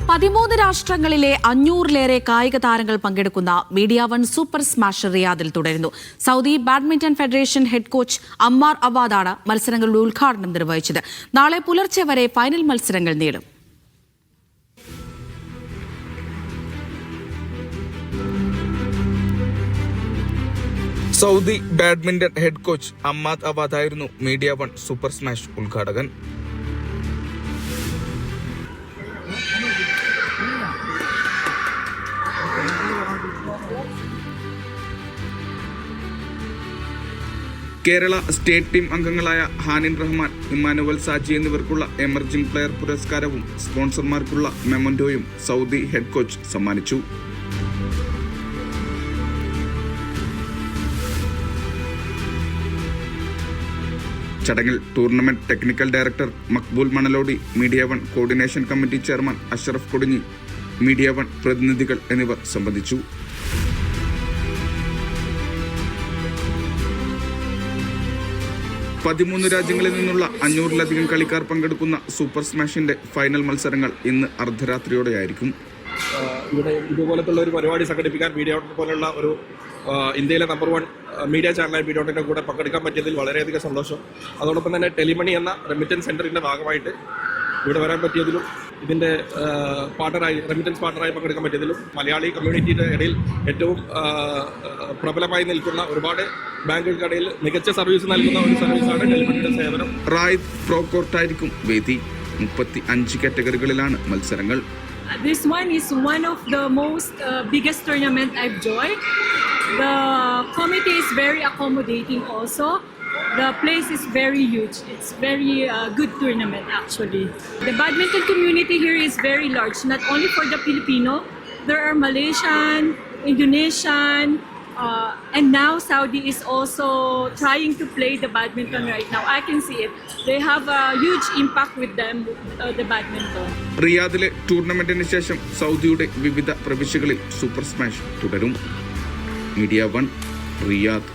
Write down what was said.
13 രാഷ്ട്രങ്ങളിലെ 500-ലേറെ കായിക താരങ്ങൾ പങ്കെടുക്കുന്ന മീഡിയ വൺ സൂപ്പർ സ്മാഷ് റിയാദിൽ തുടരുന്നു. Saudi badminton federation head coach Ammar അവാദാണ് മത്സരങ്ങളുടെ ഉദ്ഘാടനം നിർവഹിച്ചത്. നാളെ പുലർച്ചെ വരെ ഫൈനൽ മത്സരങ്ങൾ നീളും. Saudi badminton head coach Ammad അവാദായിരുന്നു മീഡിയ വൺ സൂപ്പർ സ്മാഷ് ഉദ്ഘാടകൻ. കേരള സ്റ്റേറ്റ് ടീം അംഗങ്ങളായ ഹാനിൻ റഹ്മാൻ, ഇമ്മാനുവൽ സാജി എന്നിവർക്കുള്ള എമർജിംഗ് പ്ലെയർ പുരസ്കാരവും സ്പോൺസർമാർക്കുള്ള മെമന്റോയും സൗദി ഹെഡ് കോച്ച് സമ്മാനിച്ചു. ചടങ്ങിൽ tournament technical director Maqbool Manalodi, Media One coordination committee chairman Ashraf Kodinhi, Media One പ്രതിനിധികൾ എന്നിവർ സംബന്ധിച്ചു. പതിമൂന്ന് രാജ്യങ്ങളിൽ നിന്നുള്ള 500-ലധികം കളിക്കാർ പങ്കെടുക്കുന്ന സൂപ്പർ സ്മാഷിന്റെ ഫൈനൽ മത്സരങ്ങൾ ഇന്ന് അർദ്ധരാത്രിയോടെയായിരിക്കും. ഇവിടെ ഇതുപോലത്തുള്ള ഒരു പരിപാടി സംഘടിപ്പിക്കാൻ മീഡിയ ഔട്ട് പോലുള്ള ഒരു ഇന്ത്യയിലെ നമ്പർ 1 മീഡിയ ചാനലായ മീഡിയ ഔട്ടിൻ്റെ കൂടെ പങ്കെടുക്കാൻ പറ്റിയതിൽ വളരെയധികം സന്തോഷം. അതോടൊപ്പം തന്നെ ടെലിമണി എന്ന റെമിറ്റൻസ് സെന്ററിന്റെ ഭാഗമായിട്ട് ഇവിടെ വരാൻ പറ്റിയതിലും ഇതിന്റെ റെമിറ്റൻസ് പാർട്ണറായി പങ്കെടുക്കാൻ പറ്റിയതിലും മലയാളി കമ്മ്യൂണിറ്റിയുടെ ഇടയിൽ ഏറ്റവും പ്രബലമായി നിൽക്കുന്ന ഒരുപാട് ബാങ്കുകൾക്കിടയിൽ മികച്ച സർവീസ് നൽകുന്ന ഒരു സർവീസാണ് ടെലിമണിയുടെ സേവനം. റായിദ് പ്രോ കോർട്ടായിരിക്കും വേദി. 35 കാറ്റഗറികളിലാണ് മത്സരങ്ങൾ. This one is one of the most biggest tournament I've joined. The committee is very accommodating also. The place is very huge. It's very good tournament actually. The badminton community here is very large, not only for the Filipino. There are Malaysian, Indonesian, and now Saudi is also trying to play the badminton right now. I can see it. They have a huge impact with them, the badminton. റിയാദിലെ ടൂർണമെന്റിന് ശേഷം സൗദിയുടെ വിവിധ പ്രവിശ്യകളിൽ super smash തുടരും. Media one, Riyadh.